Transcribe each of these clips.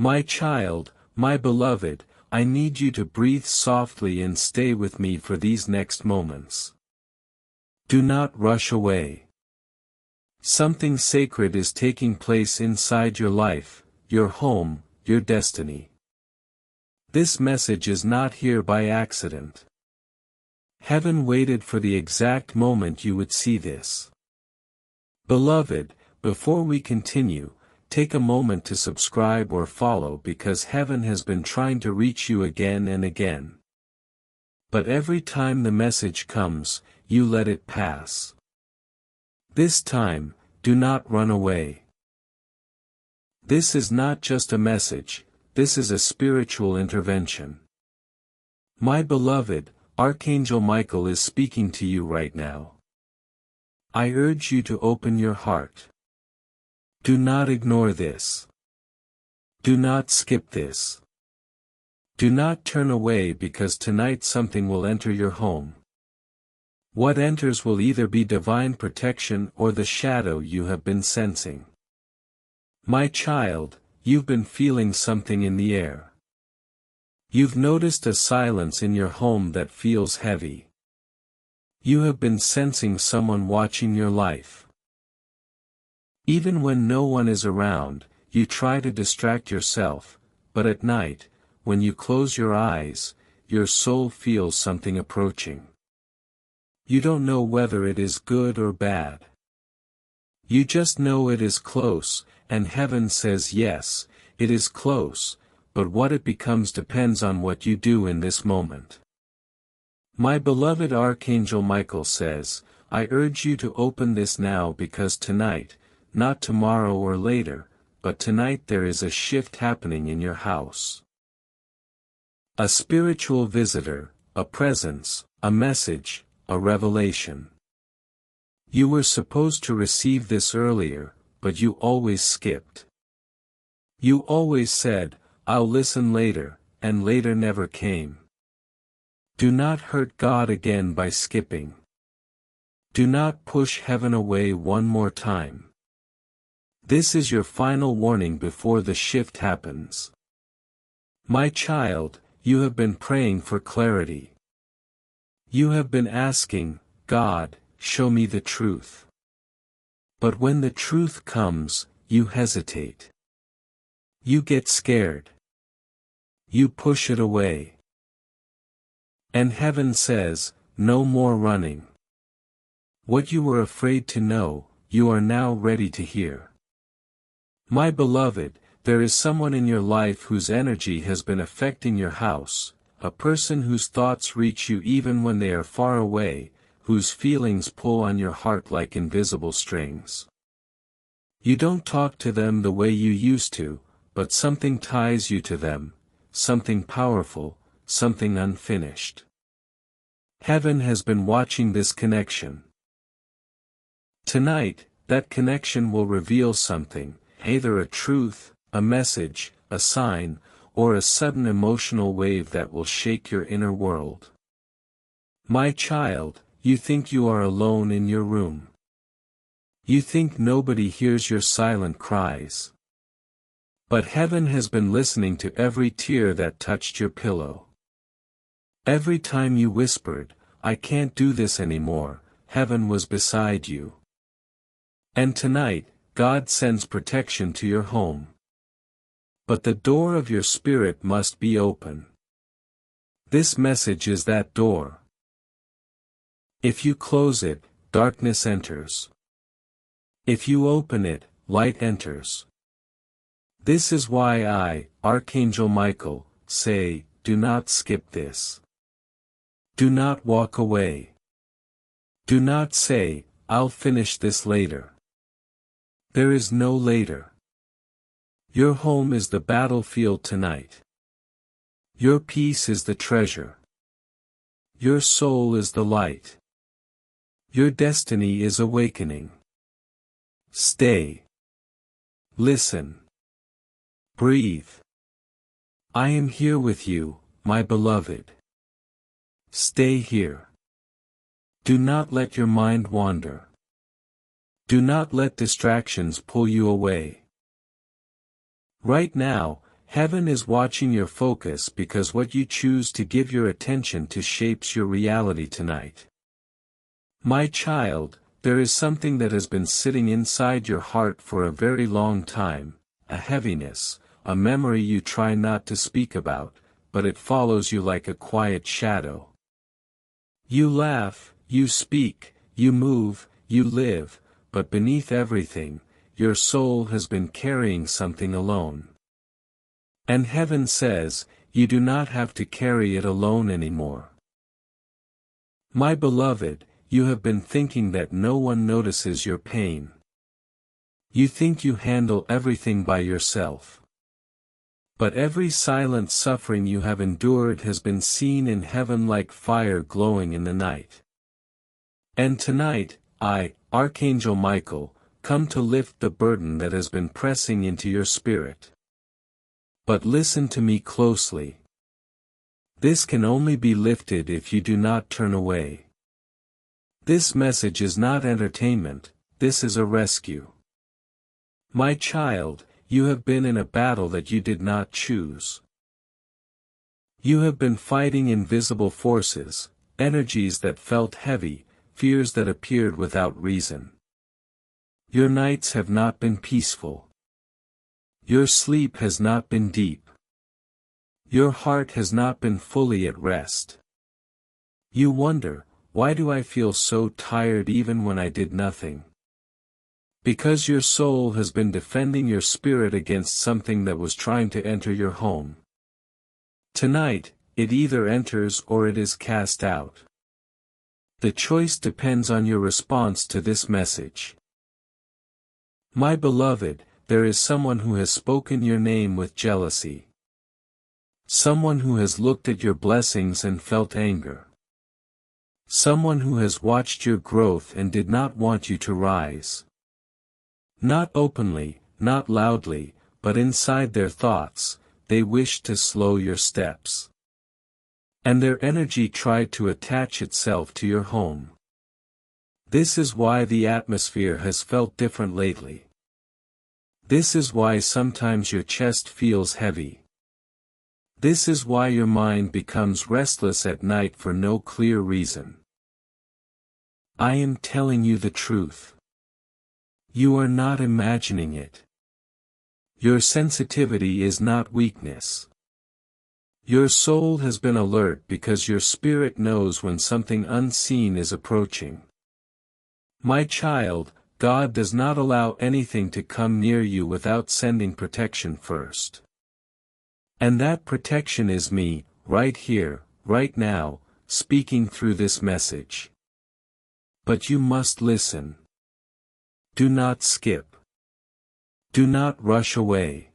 My child, my beloved, I need you to breathe softly and stay with me for these next moments. Do not rush away. Something sacred is taking place inside your life, your home, your destiny. This message is not here by accident. Heaven waited for the exact moment you would see this. Beloved, before we continue, take a moment to subscribe or follow because heaven has been trying to reach you again and again. But every time the message comes, you let it pass. This time, do not run away. This is not just a message, this is a spiritual intervention. My beloved, Archangel Michael is speaking to you right now. I urge you to open your heart. Do not ignore this. Do not skip this. Do not turn away because tonight something will enter your home. What enters will either be divine protection or the shadow you have been sensing. My child, you've been feeling something in the air. You've noticed a silence in your home that feels heavy. You have been sensing someone watching your life. Even when no one is around, you try to distract yourself, but at night, when you close your eyes, your soul feels something approaching. You don't know whether it is good or bad. You just know it is close, and heaven says yes, it is close, but what it becomes depends on what you do in this moment. My beloved Archangel Michael says, I urge you to open this now because tonight, not tomorrow or later, but tonight there is a shift happening in your house. A spiritual visitor, a presence, a message, a revelation. You were supposed to receive this earlier, but you always skipped. You always said, I'll listen later, and later never came. Do not hurt God again by skipping. Do not push heaven away one more time. This is your final warning before the shift happens. My child, you have been praying for clarity. You have been asking, God, show me the truth. But when the truth comes, you hesitate. You get scared. You push it away. And heaven says, no more running. What you were afraid to know, you are now ready to hear. My beloved, there is someone in your life whose energy has been affecting your house, a person whose thoughts reach you even when they are far away, whose feelings pull on your heart like invisible strings. You don't talk to them the way you used to, but something ties you to them, something powerful, something unfinished. Heaven has been watching this connection. Tonight, that connection will reveal something, either a truth, a message, a sign, or a sudden emotional wave that will shake your inner world. My child, you think you are alone in your room. You think nobody hears your silent cries. But heaven has been listening to every tear that touched your pillow. Every time you whispered, I can't do this anymore, heaven was beside you. And tonight, God sends protection to your home. But the door of your spirit must be open. This message is that door. If you close it, darkness enters. If you open it, light enters. This is why I, Archangel Michael, say, do not skip this. Do not walk away. Do not say, I'll finish this later. There is no later. Your home is the battlefield tonight. Your peace is the treasure. Your soul is the light. Your destiny is awakening. Stay. Listen. Breathe. I am here with you, my beloved. Stay here. Do not let your mind wander. Do not let distractions pull you away. Right now, Heaven is watching your focus because what you choose to give your attention to shapes your reality tonight. My child, there is something that has been sitting inside your heart for a very long time, a heaviness, a memory you try not to speak about, but it follows you like a quiet shadow. You laugh, you speak, you move, you live, but beneath everything, your soul has been carrying something alone. And heaven says, you do not have to carry it alone anymore. My beloved, you have been thinking that no one notices your pain. You think you handle everything by yourself. But every silent suffering you have endured has been seen in heaven like fire glowing in the night. And tonight, I, Archangel Michael, come to lift the burden that has been pressing into your spirit. But listen to me closely. This can only be lifted if you do not turn away. This message is not entertainment, this is a rescue. My child, you have been in a battle that you did not choose. You have been fighting invisible forces, energies that felt heavy, fears that appeared without reason. Your nights have not been peaceful. Your sleep has not been deep. Your heart has not been fully at rest. You wonder, why do I feel so tired even when I did nothing? Because your soul has been defending your spirit against something that was trying to enter your home. Tonight, it either enters or it is cast out. The choice depends on your response to this message. My beloved, there is someone who has spoken your name with jealousy. Someone who has looked at your blessings and felt anger. Someone who has watched your growth and did not want you to rise. Not openly, not loudly, but inside their thoughts, they wished to slow your steps. And their energy tried to attach itself to your home. This is why the atmosphere has felt different lately. This is why sometimes your chest feels heavy. This is why your mind becomes restless at night for no clear reason. I am telling you the truth. You are not imagining it. Your sensitivity is not weakness. Your soul has been alert because your spirit knows when something unseen is approaching. My child, God does not allow anything to come near you without sending protection first. And that protection is me, right here, right now, speaking through this message. But you must listen. Do not skip. Do not rush away.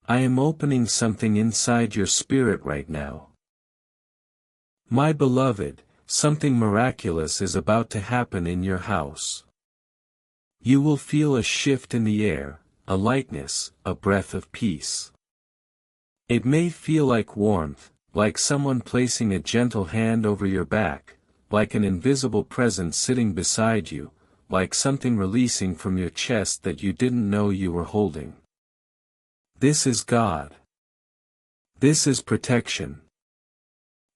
I am opening something inside your spirit right now. My beloved, something miraculous is about to happen in your house. You will feel a shift in the air, a lightness, a breath of peace. It may feel like warmth, like someone placing a gentle hand over your back, like an invisible presence sitting beside you, like something releasing from your chest that you didn't know you were holding. This is God. This is protection.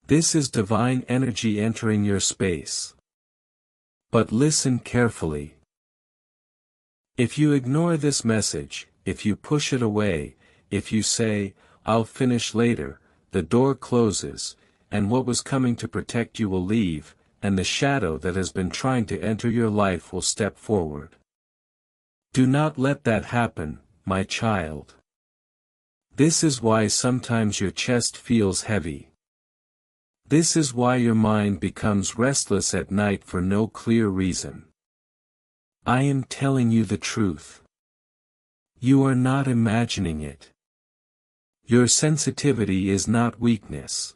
This is divine energy entering your space. But listen carefully. If you ignore this message, if you push it away, if you say, "I'll finish later," the door closes, and what was coming to protect you will leave, and the shadow that has been trying to enter your life will step forward. Do not let that happen, my child. This is why sometimes your chest feels heavy. This is why your mind becomes restless at night for no clear reason. I am telling you the truth. You are not imagining it. Your sensitivity is not weakness.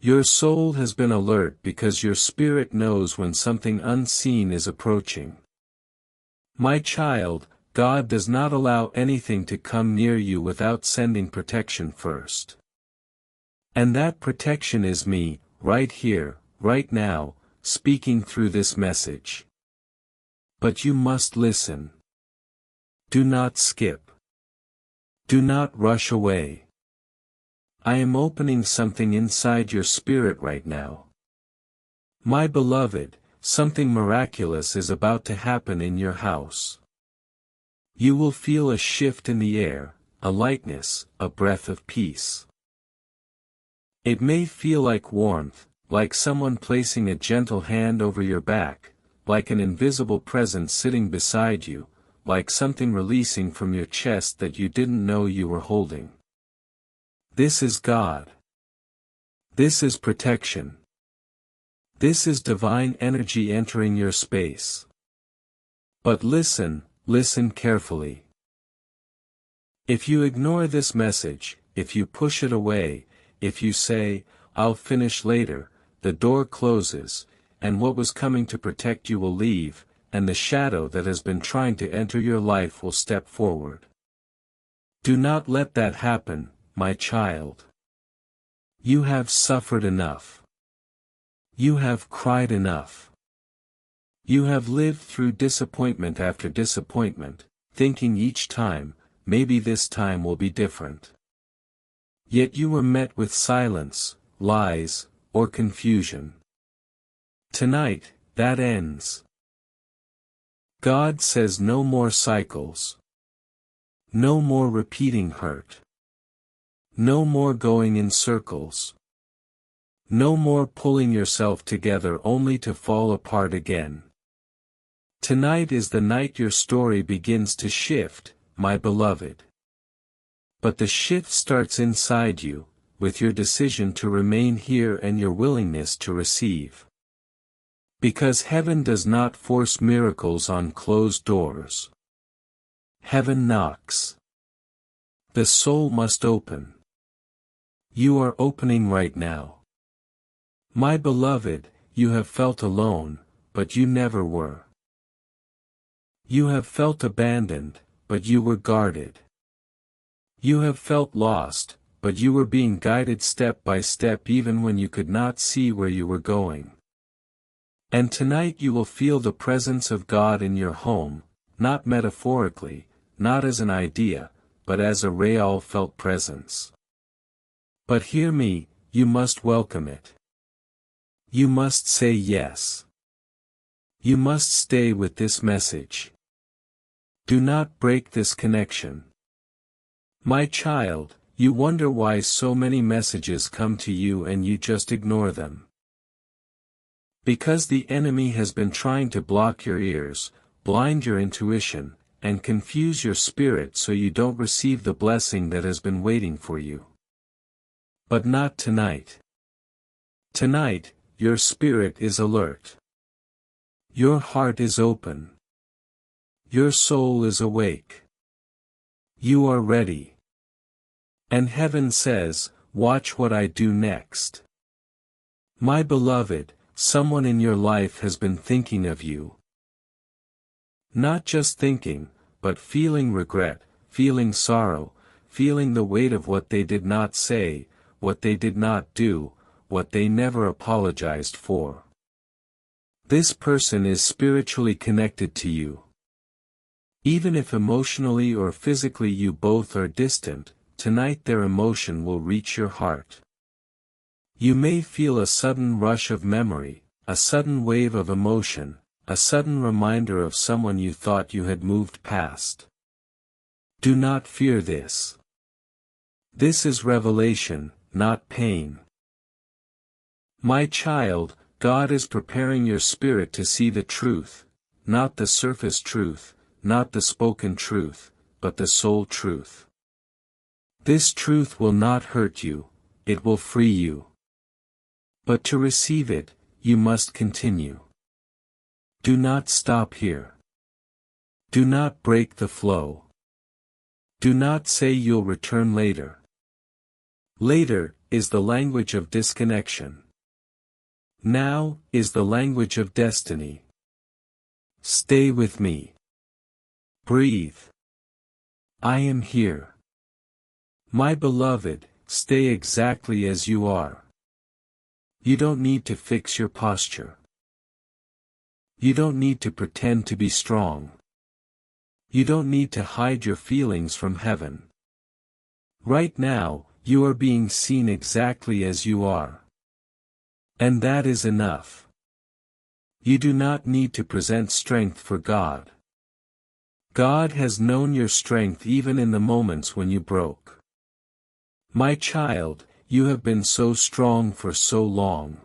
Your soul has been alert because your spirit knows when something unseen is approaching. My child, God does not allow anything to come near you without sending protection first. And that protection is me, right here, right now, speaking through this message. But you must listen. Do not skip. Do not rush away. I am opening something inside your spirit right now. My beloved, something miraculous is about to happen in your house. You will feel a shift in the air, a lightness, a breath of peace. It may feel like warmth, like someone placing a gentle hand over your back, like an invisible presence sitting beside you, like something releasing from your chest that you didn't know you were holding. This is God. This is protection. This is divine energy entering your space. But listen carefully. If you ignore this message, if you push it away, if you say, "I'll finish later," the door closes, and what was coming to protect you will leave, and the shadow that has been trying to enter your life will step forward. Do not let that happen, my child. You have suffered enough. You have cried enough. You have lived through disappointment after disappointment, thinking each time, maybe this time will be different. Yet you were met with silence, lies, or confusion. Tonight, that ends. God says no more cycles. No more repeating hurt. No more going in circles. No more pulling yourself together only to fall apart again. Tonight is the night your story begins to shift, my beloved. But the shift starts inside you, with your decision to remain here and your willingness to receive. Because heaven does not force miracles on closed doors. Heaven knocks. The soul must open. You are opening right now. My beloved, you have felt alone, but you never were. You have felt abandoned, but you were guarded. You have felt lost, but you were being guided step by step even when you could not see where you were going. And tonight you will feel the presence of God in your home, not metaphorically, not as an idea, but as a real felt presence. But hear me, you must welcome it. You must say yes. You must stay with this message. Do not break this connection. My child, you wonder why so many messages come to you and you just ignore them. Because the enemy has been trying to block your ears, blind your intuition, and confuse your spirit so you don't receive the blessing that has been waiting for you. But not tonight. Tonight, your spirit is alert. Your heart is open. Your soul is awake. You are ready. And heaven says, watch what I do next. My beloved, someone in your life has been thinking of you. Not just thinking, but feeling regret, feeling sorrow, feeling the weight of what they did not say, what they did not do, what they never apologized for. This person is spiritually connected to you. Even if emotionally or physically you both are distant, tonight their emotion will reach your heart. You may feel a sudden rush of memory, a sudden wave of emotion, a sudden reminder of someone you thought you had moved past. Do not fear this. This is revelation, not pain. My child, God is preparing your spirit to see the truth, not the surface truth, not the spoken truth, but the soul truth. This truth will not hurt you, it will free you. But to receive it, you must continue. Do not stop here. Do not break the flow. Do not say you'll return later. Later is the language of disconnection. Now is the language of destiny. Stay with me. Breathe. I am here. My beloved, stay exactly as you are. You don't need to fix your posture. You don't need to pretend to be strong. You don't need to hide your feelings from heaven. Right now, you are being seen exactly as you are. And that is enough. You do not need to present strength for God. God has known your strength even in the moments when you broke. My child, you have been so strong for so long.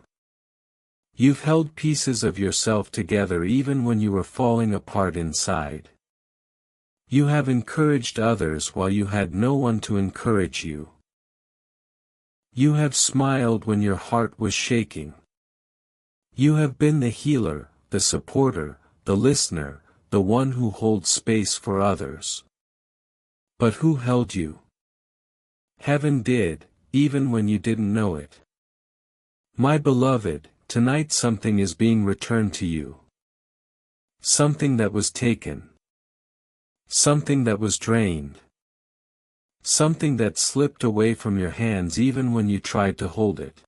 You've held pieces of yourself together even when you were falling apart inside. You have encouraged others while you had no one to encourage you. You have smiled when your heart was shaking. You have been the healer, the supporter, the listener, the one who holds space for others. But who held you? Heaven did, even when you didn't know it. My beloved, tonight something is being returned to you. Something that was taken. Something that was drained. Something that slipped away from your hands even when you tried to hold it.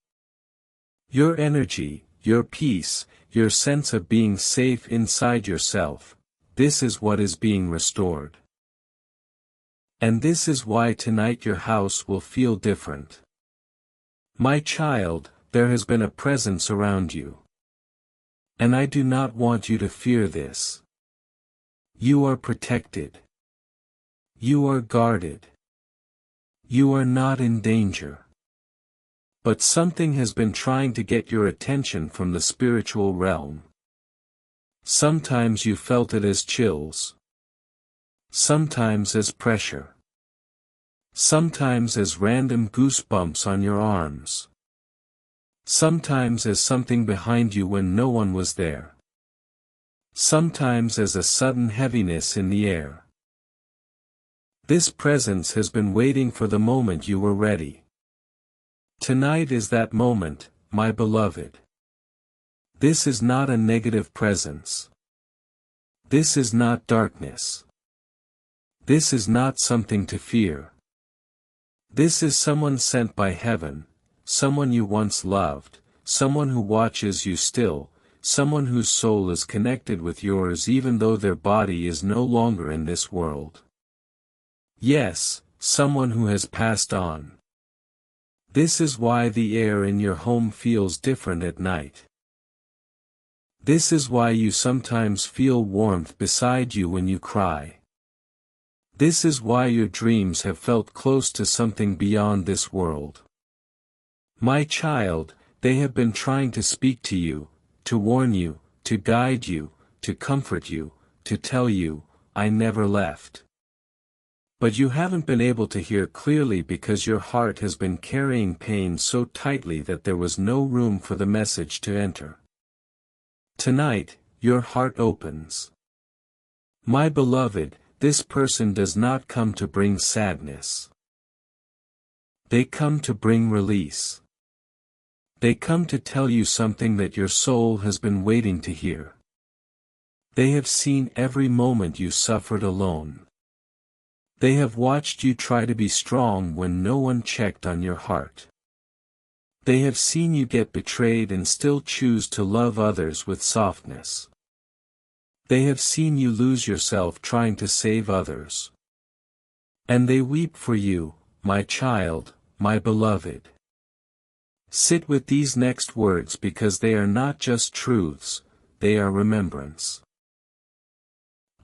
Your energy, your peace, your sense of being safe inside yourself, this is what is being restored. And this is why tonight your house will feel different. My child, there has been a presence around you. And I do not want you to fear this. You are protected. You are guarded. You are not in danger. But something has been trying to get your attention from the spiritual realm. Sometimes you felt it as chills. Sometimes as pressure. Sometimes as random goosebumps on your arms. Sometimes as something behind you when no one was there. Sometimes as a sudden heaviness in the air. This presence has been waiting for the moment you were ready. Tonight is that moment, my beloved. This is not a negative presence. This is not darkness. This is not something to fear. This is someone sent by heaven, someone you once loved, someone who watches you still, someone whose soul is connected with yours even though their body is no longer in this world. Yes, someone who has passed on. This is why the air in your home feels different at night. This is why you sometimes feel warmth beside you when you cry. This is why your dreams have felt close to something beyond this world. My child, they have been trying to speak to you, to warn you, to guide you, to comfort you, to tell you, I never left. But you haven't been able to hear clearly because your heart has been carrying pain so tightly that there was no room for the message to enter. Tonight, your heart opens. My beloved, this person does not come to bring sadness. They come to bring release. They come to tell you something that your soul has been waiting to hear. They have seen every moment you suffered alone. They have watched you try to be strong when no one checked on your heart. They have seen you get betrayed and still choose to love others with softness. They have seen you lose yourself trying to save others. And they weep for you, my child, my beloved. Sit with these next words because they are not just truths, they are remembrance.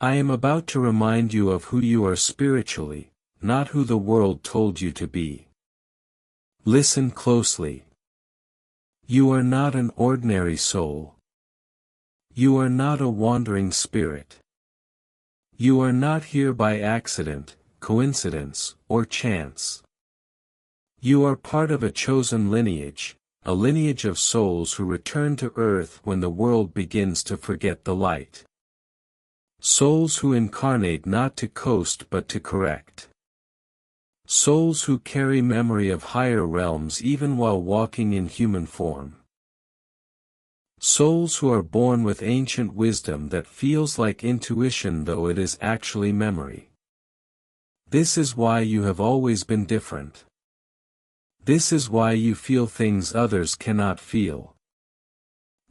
I am about to remind you of who you are spiritually, not who the world told you to be. Listen closely. You are not an ordinary soul. You are not a wandering spirit. You are not here by accident, coincidence, or chance. You are part of a chosen lineage, a lineage of souls who return to earth when the world begins to forget the light. Souls who incarnate not to coast but to correct. Souls who carry memory of higher realms even while walking in human form. Souls who are born with ancient wisdom that feels like intuition though it is actually memory. This is why you have always been different. This is why you feel things others cannot feel.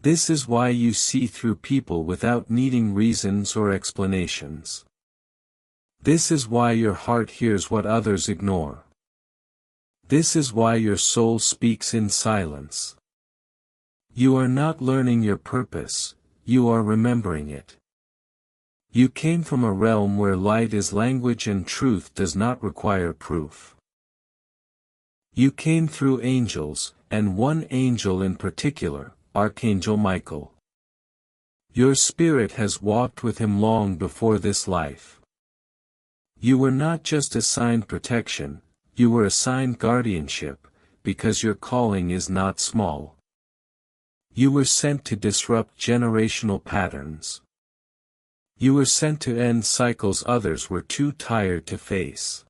This is why you see through people without needing reasons or explanations. This is why your heart hears what others ignore. This is why your soul speaks in silence. You are not learning your purpose, you are remembering it. You came from a realm where light is language and truth does not require proof. You came through angels, and one angel in particular, Archangel Michael. Your spirit has walked with him long before this life. You were not just assigned protection, you were assigned guardianship, because your calling is not small. You were sent to disrupt generational patterns. You were sent to end cycles others were too tired to face.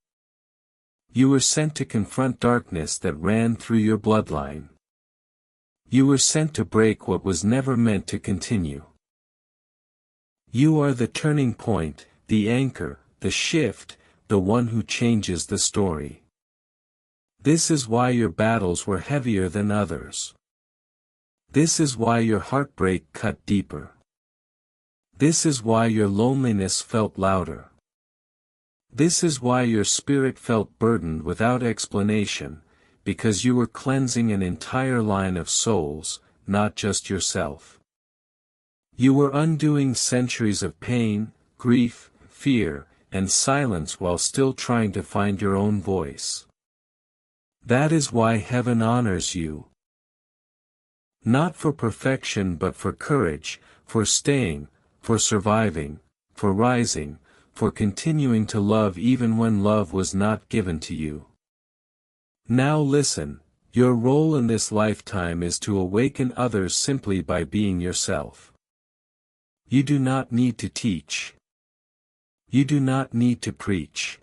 You were sent to confront darkness that ran through your bloodline. You were sent to break what was never meant to continue. You are the turning point, the anchor, the shift, the one who changes the story. This is why your battles were heavier than others. This is why your heartbreak cut deeper. This is why your loneliness felt louder. This is why your spirit felt burdened without explanation, because you were cleansing an entire line of souls, not just yourself. You were undoing centuries of pain, grief, fear, and silence while still trying to find your own voice. That is why heaven honors you. Not for perfection but for courage, for staying, for surviving, for rising, for continuing to love even when love was not given to you. Now listen, your role in this lifetime is to awaken others simply by being yourself. You do not need to teach. You do not need to preach.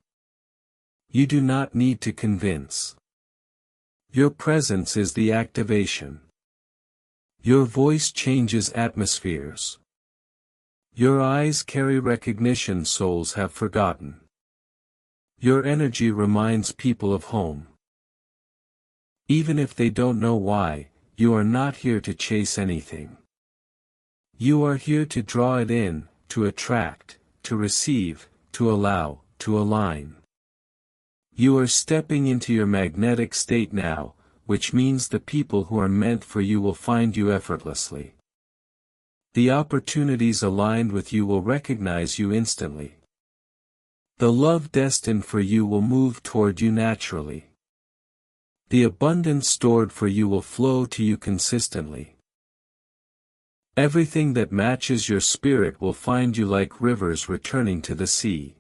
You do not need to convince. Your presence is the activation. Your voice changes atmospheres. Your eyes carry recognition souls have forgotten. Your energy reminds people of home. Even if they don't know why, you are not here to chase anything. You are here to draw it in, to attract, to receive, to allow, to align. You are stepping into your magnetic state now, which means the people who are meant for you will find you effortlessly. The opportunities aligned with you will recognize you instantly. The love destined for you will move toward you naturally. The abundance stored for you will flow to you consistently. Everything that matches your spirit will find you like rivers returning to the sea.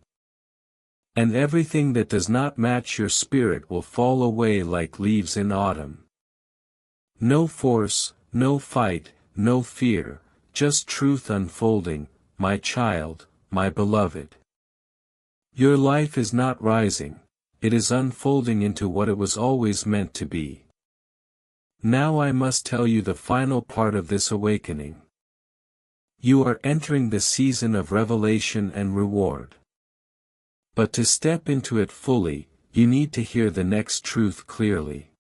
And everything that does not match your spirit will fall away like leaves in autumn. No force, no fight, no fear, just truth unfolding, my child, my beloved. Your life is not rising, it is unfolding into what it was always meant to be. Now I must tell you the final part of this awakening. You are entering the season of revelation and reward. But to step into it fully, you need to hear the next truth clearly.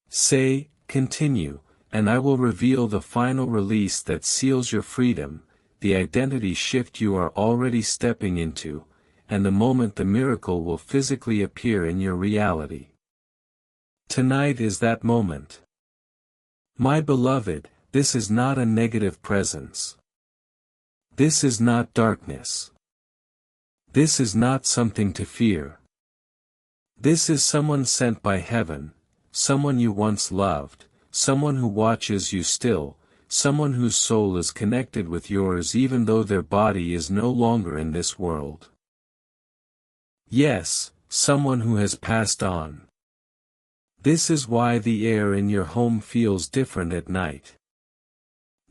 Say, continue, and I will reveal the final release that seals your freedom, the identity shift you are already stepping into, and the moment the miracle will physically appear in your reality. Tonight is that moment. My beloved, this is not a negative presence. This is not darkness. This is not something to fear. This is someone sent by heaven, someone you once loved, someone who watches you still, someone whose soul is connected with yours even though their body is no longer in this world. Yes, someone who has passed on. This is why the air in your home feels different at night.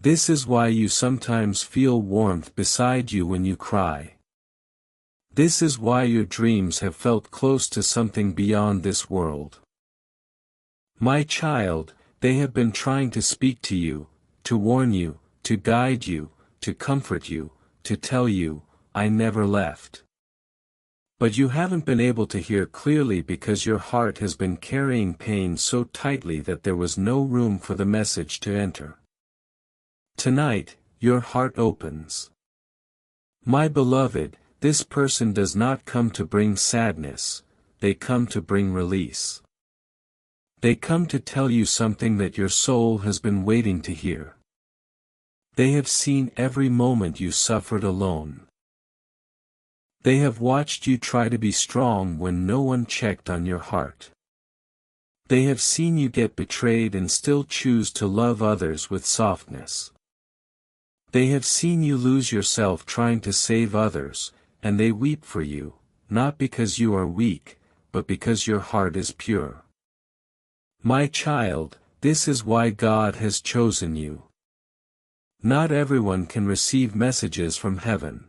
This is why you sometimes feel warmth beside you when you cry. This is why your dreams have felt close to something beyond this world. My child, they have been trying to speak to you, to warn you, to guide you, to comfort you, to tell you, I never left. But you haven't been able to hear clearly because your heart has been carrying pain so tightly that there was no room for the message to enter. Tonight, your heart opens. My beloved, this person does not come to bring sadness, they come to bring release. They come to tell you something that your soul has been waiting to hear. They have seen every moment you suffered alone. They have watched you try to be strong when no one checked on your heart. They have seen you get betrayed and still choose to love others with softness. They have seen you lose yourself trying to save others, and they weep for you, not because you are weak, but because your heart is pure. My child, this is why God has chosen you. Not everyone can receive messages from heaven.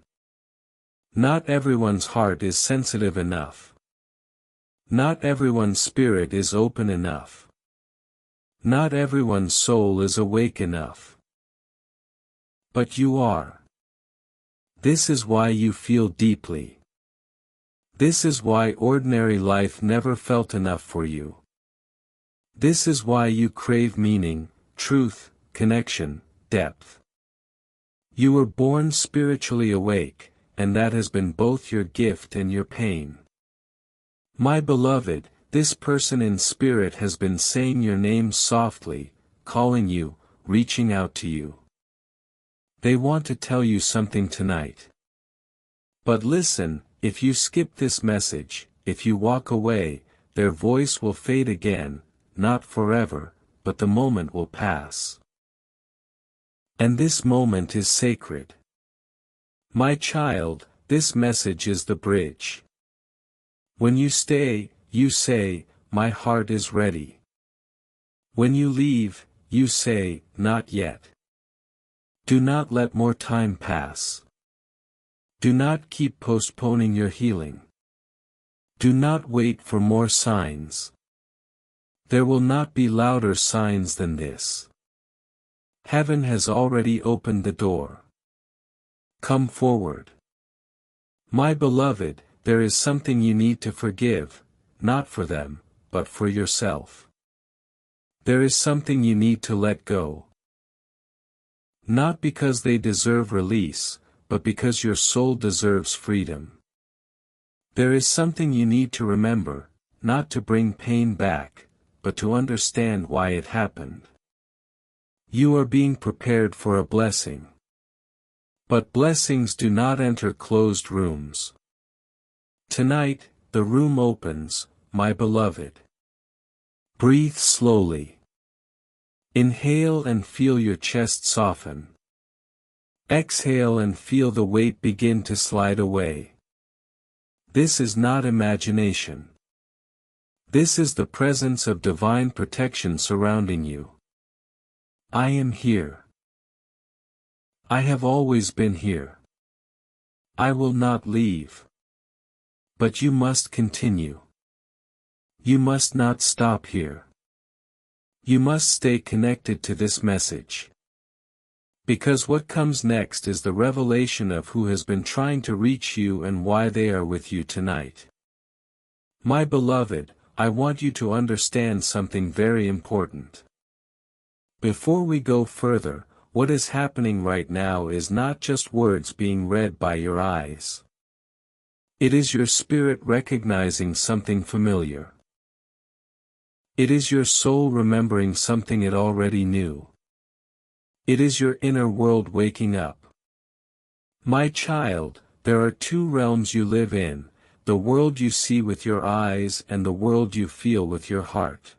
Not everyone's heart is sensitive enough. Not everyone's spirit is open enough. Not everyone's soul is awake enough. But you are. This is why you feel deeply. This is why ordinary life never felt enough for you. This is why you crave meaning, truth, connection, depth. You were born spiritually awake, and that has been both your gift and your pain. My beloved, this person in spirit has been saying your name softly, calling you, reaching out to you. They want to tell you something tonight. But listen, if you skip this message, if you walk away, their voice will fade again, not forever, but the moment will pass. And this moment is sacred. My child, this message is the bridge. When you stay, you say, my heart is ready. When you leave, you say, not yet. Do not let more time pass. Do not keep postponing your healing. Do not wait for more signs. There will not be louder signs than this. Heaven has already opened the door. Come forward. My beloved, there is something you need to forgive, not for them, but for yourself. There is something you need to let go. Not because they deserve release, but because your soul deserves freedom. There is something you need to remember, not to bring pain back, but to understand why it happened. You are being prepared for a blessing. But blessings do not enter closed rooms. Tonight, the room opens, my beloved. Breathe slowly. Inhale and feel your chest soften. Exhale and feel the weight begin to slide away. This is not imagination. This is the presence of divine protection surrounding you. I am here. I have always been here. I will not leave. But you must continue. You must not stop here. You must stay connected to this message. Because what comes next is the revelation of who has been trying to reach you and why they are with you tonight. My beloved, I want you to understand something very important. Before we go further, what is happening right now is not just words being read by your eyes. It is your spirit recognizing something familiar. It is your soul remembering something it already knew. It is your inner world waking up. My child, there are two realms you live in, the world you see with your eyes and the world you feel with your heart.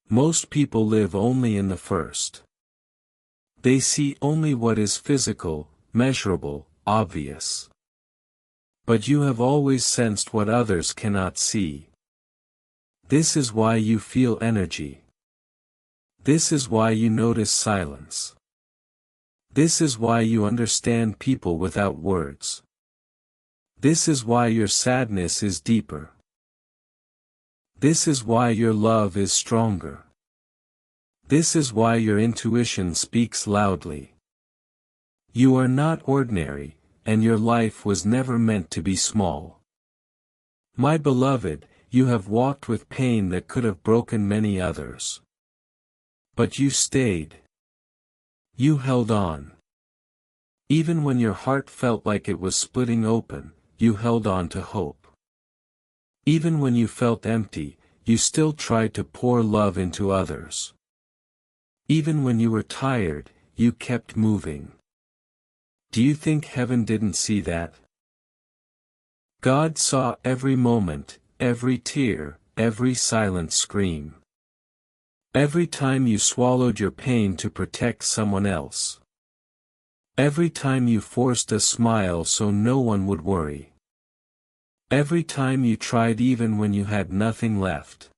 Most people live only in the first. They see only what is physical, measurable, obvious. But you have always sensed what others cannot see. This is why you feel energy. This is why you notice silence. This is why you understand people without words. This is why your sadness is deeper. This is why your love is stronger. This is why your intuition speaks loudly. You are not ordinary, and your life was never meant to be small. My beloved, you have walked with pain that could have broken many others. But you stayed. You held on. Even when your heart felt like it was splitting open, you held on to hope. Even when you felt empty, you still tried to pour love into others. Even when you were tired, you kept moving. Do you think heaven didn't see that? God saw every moment, every tear, every silent scream. Every time you swallowed your pain to protect someone else. Every time you forced a smile so no one would worry. Every time you tried even when you had nothing left.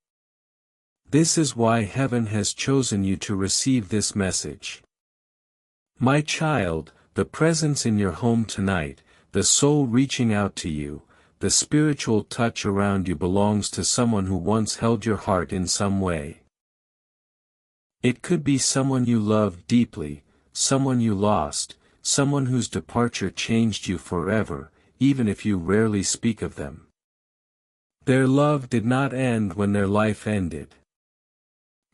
This is why heaven has chosen you to receive this message. My child, the presence in your home tonight, the soul reaching out to you, the spiritual touch around you belongs to someone who once held your heart in some way. It could be someone you loved deeply, someone you lost, someone whose departure changed you forever, even if you rarely speak of them. Their love did not end when their life ended.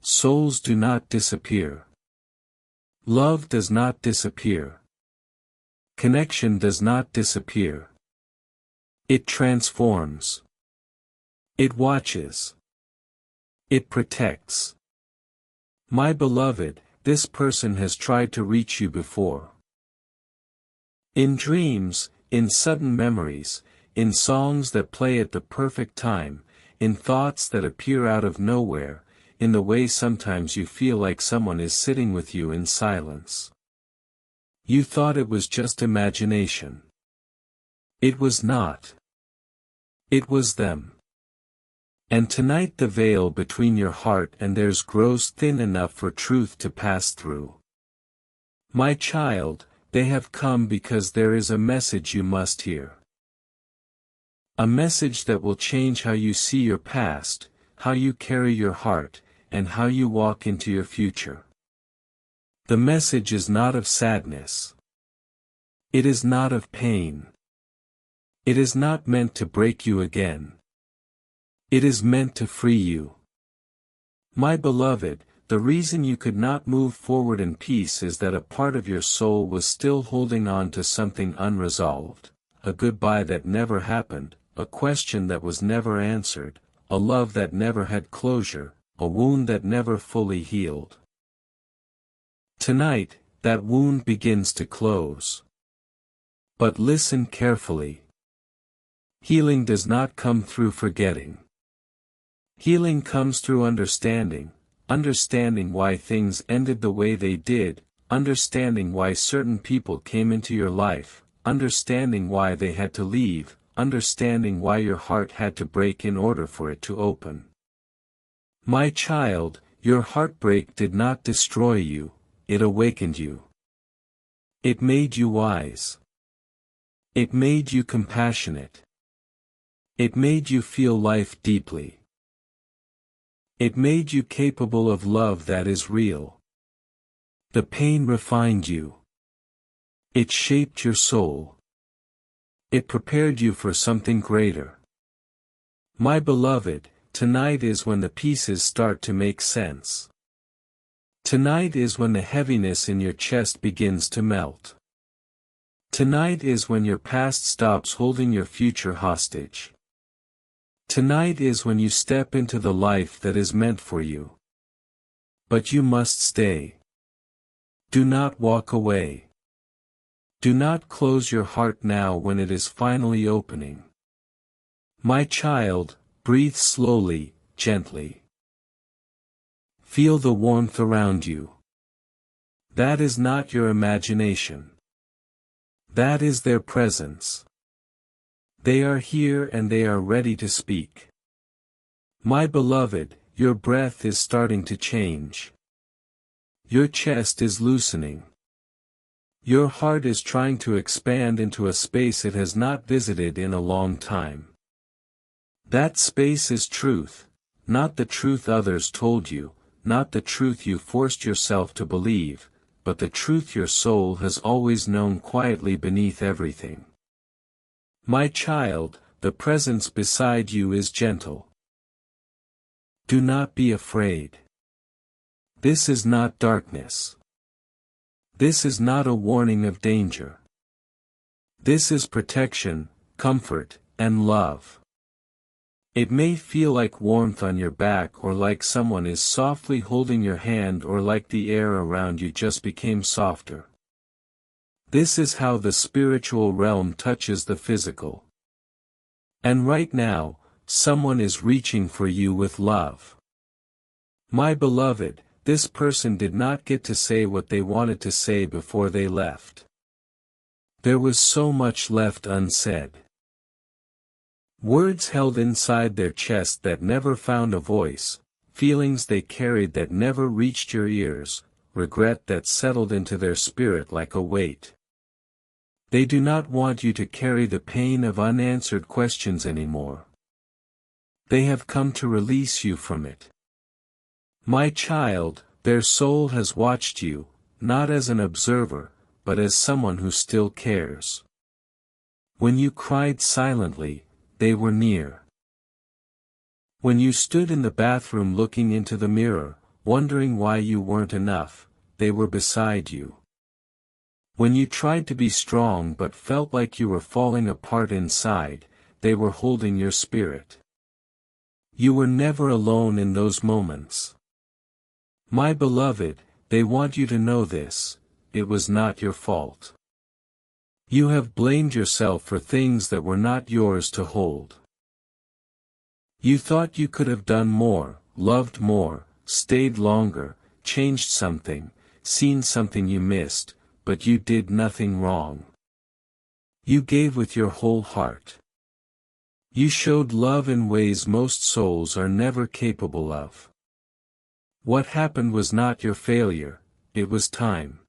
Souls do not disappear. Love does not disappear. Connection does not disappear. It transforms. It watches. It protects. My beloved, this person has tried to reach you before. In dreams, in sudden memories, in songs that play at the perfect time, in thoughts that appear out of nowhere, in the way sometimes you feel like someone is sitting with you in silence. You thought it was just imagination. It was not. It was them. And tonight the veil between your heart and theirs grows thin enough for truth to pass through. My child, they have come because there is a message you must hear. A message that will change how you see your past, how you carry your heart, and how you walk into your future. The message is not of sadness. It is not of pain. It is not meant to break you again. It is meant to free you. My beloved, the reason you could not move forward in peace is that a part of your soul was still holding on to something unresolved, a goodbye that never happened, a question that was never answered, a love that never had closure, a wound that never fully healed. Tonight, that wound begins to close. But listen carefully. Healing does not come through forgetting. Healing comes through understanding why things ended the way they did, understanding why certain people came into your life, understanding why they had to leave, understanding why your heart had to break in order for it to open. My child, your heartbreak did not destroy you, it awakened you. It made you wise. It made you compassionate. It made you feel life deeply. It made you capable of love that is real. The pain refined you. It shaped your soul. It prepared you for something greater. My beloved, tonight is when the pieces start to make sense. Tonight is when the heaviness in your chest begins to melt. Tonight is when your past stops holding your future hostage. Tonight is when you step into the life that is meant for you. But you must stay. Do not walk away. Do not close your heart now when it is finally opening. My child, breathe slowly, gently. Feel the warmth around you. That is not your imagination. That is their presence. They are here and they are ready to speak. My beloved, your breath is starting to change. Your chest is loosening. Your heart is trying to expand into a space it has not visited in a long time. That space is truth, not the truth others told you, not the truth you forced yourself to believe, but the truth your soul has always known quietly beneath everything. My child, the presence beside you is gentle. Do not be afraid. This is not darkness. This is not a warning of danger. This is protection, comfort, and love. It may feel like warmth on your back, or like someone is softly holding your hand, or like the air around you just became softer. This is how the spiritual realm touches the physical. And right now, someone is reaching for you with love. My beloved, this person did not get to say what they wanted to say before they left. There was so much left unsaid. Words held inside their chest that never found a voice, feelings they carried that never reached your ears, regret that settled into their spirit like a weight. They do not want you to carry the pain of unanswered questions anymore. They have come to release you from it. My child, their soul has watched you, not as an observer, but as someone who still cares. When you cried silently, they were near. When you stood in the bathroom looking into the mirror, wondering why you weren't enough, they were beside you. When you tried to be strong but felt like you were falling apart inside, they were holding your spirit. You were never alone in those moments. My beloved, they want you to know this: it was not your fault. You have blamed yourself for things that were not yours to hold. You thought you could have done more, loved more, stayed longer, changed something, seen something you missed, but you did nothing wrong. You gave with your whole heart. You showed love in ways most souls are never capable of. What happened was not your failure, it was time.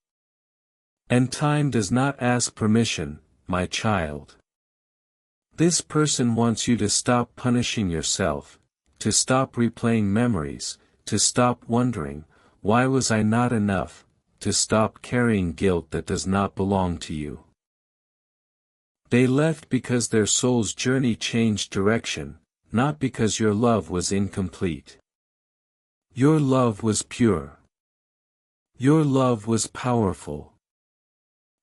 And time does not ask permission, my child. This person wants you to stop punishing yourself, to stop replaying memories, to stop wondering, why was I not enough, to stop carrying guilt that does not belong to you. They left because their soul's journey changed direction, not because your love was incomplete. Your love was pure. Your love was powerful.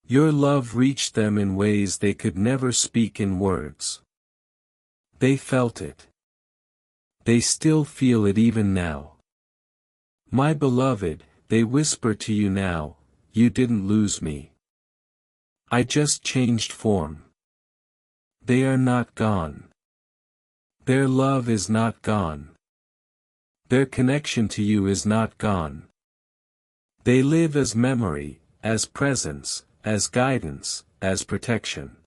Your love reached them in ways they could never speak in words. They felt it. They still feel it even now. My beloved, they whisper to you now, you didn't lose me. I just changed form. They are not gone. Their love is not gone. Their connection to you is not gone. They live as memory, as presence, as guidance, as protection.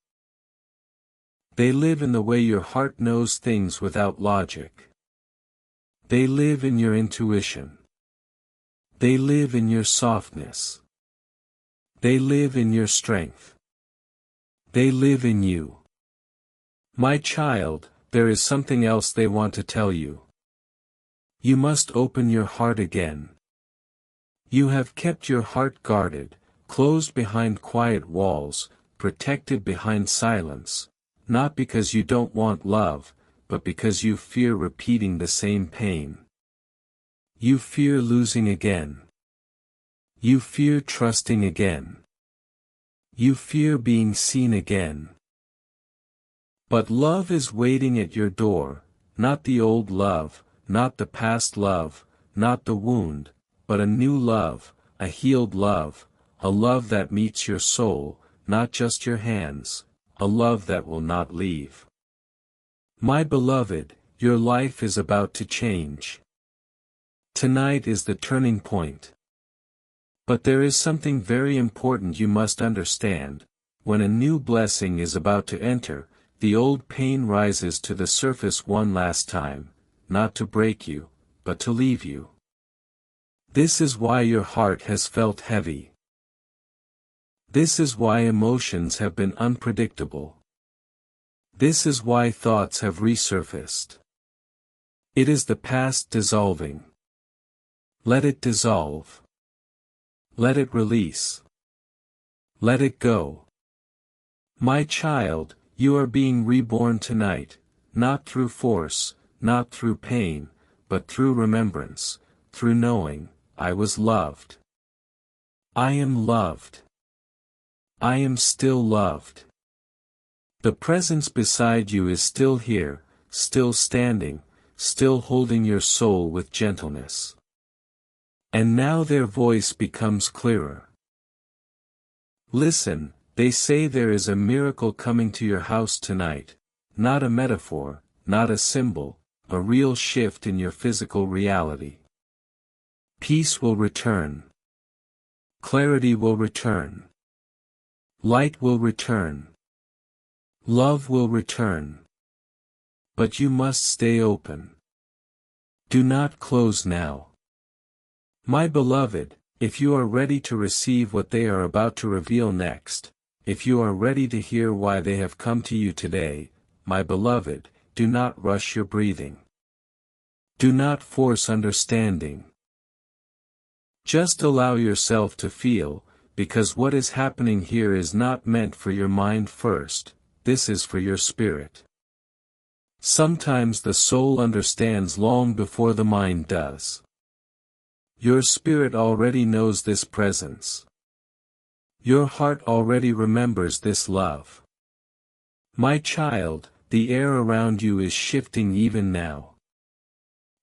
They live in the way your heart knows things without logic. They live in your intuition. They live in your softness. They live in your strength. They live in you. My child, there is something else they want to tell you. You must open your heart again. You have kept your heart guarded, closed behind quiet walls, protected behind silence, not because you don't want love, but because you fear repeating the same pain. You fear losing again. You fear trusting again. You fear being seen again. But love is waiting at your door, not the old love, not the past love, not the wound, but a new love, a healed love, a love that meets your soul, not just your hands, a love that will not leave. My beloved, your life is about to change. Tonight is the turning point. But there is something very important you must understand: when a new blessing is about to enter, the old pain rises to the surface one last time, not to break you, but to leave you. This is why your heart has felt heavy. This is why emotions have been unpredictable. This is why thoughts have resurfaced. It is the past dissolving. Let it dissolve. Let it release. Let it go. My child, you are being reborn tonight, not through force, not through pain, but through remembrance, through knowing, I was loved. I am loved. I am still loved. The presence beside you is still here, still standing, still holding your soul with gentleness. And now their voice becomes clearer. Listen, they say there is a miracle coming to your house tonight, not a metaphor, not a symbol, a real shift in your physical reality. Peace will return. Clarity will return. Light will return. Love will return. But you must stay open. Do not close now. My beloved, if you are ready to receive what they are about to reveal next, if you are ready to hear why they have come to you today, my beloved, do not rush your breathing. Do not force understanding. Just allow yourself to feel, because what is happening here is not meant for your mind first, this is for your spirit. Sometimes the soul understands long before the mind does. Your spirit already knows this presence. Your heart already remembers this love. My child, the air around you is shifting even now.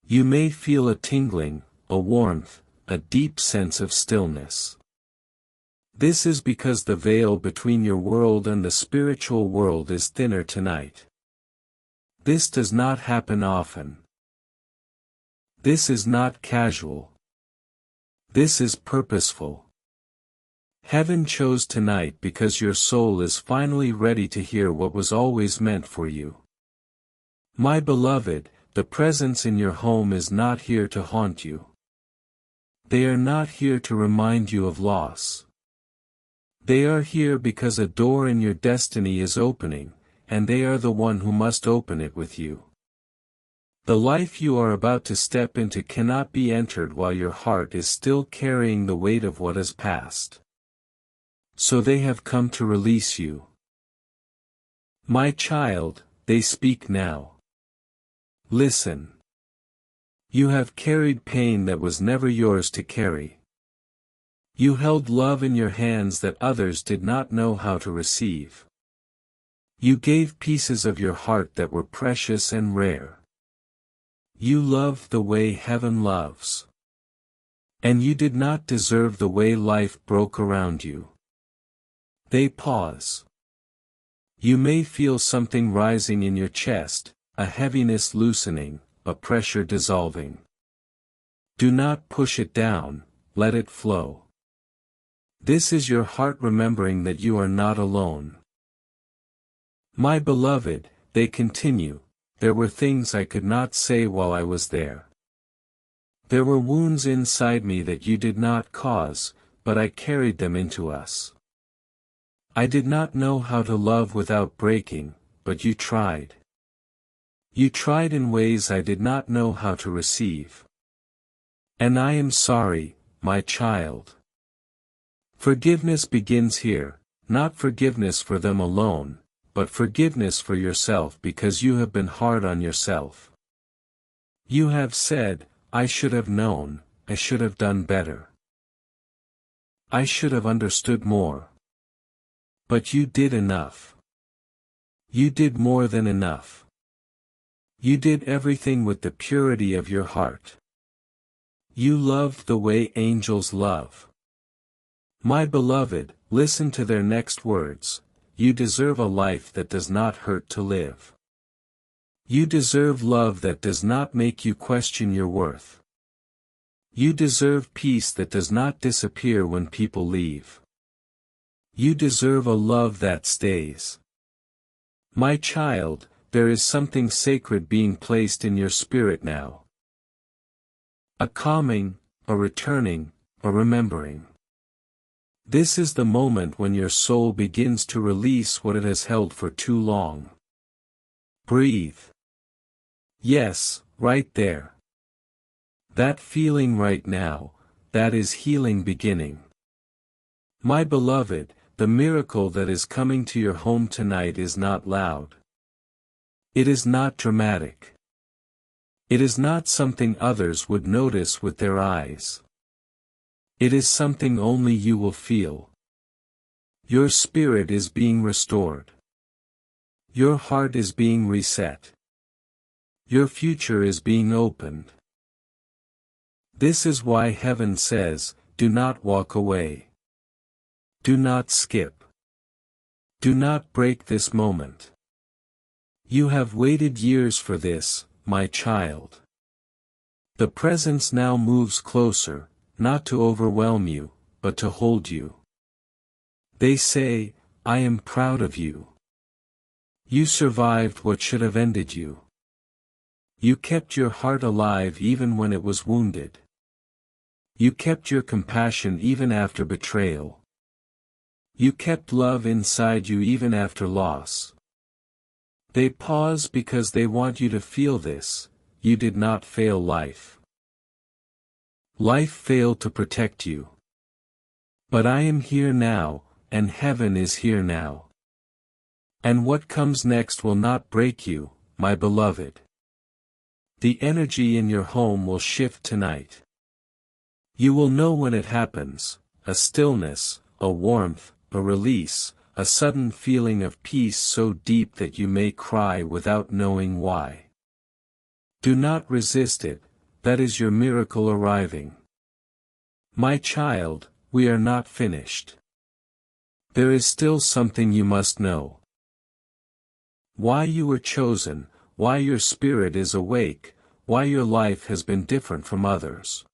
You may feel a tingling, a warmth, a deep sense of stillness. This is because the veil between your world and the spiritual world is thinner tonight. This does not happen often. This is not casual. This is purposeful. Heaven chose tonight because your soul is finally ready to hear what was always meant for you. My beloved, the presence in your home is not here to haunt you. They are not here to remind you of loss. They are here because a door in your destiny is opening, and they are the one who must open it with you. The life you are about to step into cannot be entered while your heart is still carrying the weight of what has passed. So they have come to release you. My child, they speak now. Listen. You have carried pain that was never yours to carry. You held love in your hands that others did not know how to receive. You gave pieces of your heart that were precious and rare. You loved the way heaven loves. And you did not deserve the way life broke around you. They pause. You may feel something rising in your chest, a heaviness loosening, a pressure dissolving. Do not push it down, let it flow. This is your heart remembering that you are not alone. My beloved, they continue, there were things I could not say while I was there. There were wounds inside me that you did not cause, but I carried them into us. I did not know how to love without breaking, but you tried. You tried in ways I did not know how to receive. And I am sorry, my child. Forgiveness begins here, not forgiveness for them alone, but forgiveness for yourself because you have been hard on yourself. You have said, I should have known, I should have done better. I should have understood more. But you did enough. You did more than enough. You did everything with the purity of your heart. You loved the way angels love. My beloved, listen to their next words. You deserve a life that does not hurt to live. You deserve love that does not make you question your worth. You deserve peace that does not disappear when people leave. You deserve a love that stays. My child, there is something sacred being placed in your spirit now. A calming, a returning, a remembering. This is the moment when your soul begins to release what it has held for too long. Breathe. Yes, right there. That feeling right now, that is healing beginning. My beloved, the miracle that is coming to your home tonight is not loud. It is not dramatic. It is not something others would notice with their eyes. It is something only you will feel. Your spirit is being restored. Your heart is being reset. Your future is being opened. This is why heaven says, do not walk away. Do not skip. Do not break this moment. You have waited years for this, my child. The presence now moves closer, not to overwhelm you, but to hold you. They say, I am proud of you. You survived what should have ended you. You kept your heart alive even when it was wounded. You kept your compassion even after betrayal. You kept love inside you even after loss. They pause because they want you to feel this: you did not fail life. Life failed to protect you. But I am here now, and heaven is here now. And what comes next will not break you, my beloved. The energy in your home will shift tonight. You will know when it happens: a stillness, a warmth, a release, a sudden feeling of peace so deep that you may cry without knowing why. Do not resist it, that is your miracle arriving. My child, we are not finished. There is still something you must know. Why you were chosen, why your spirit is awake, why your life has been different from others.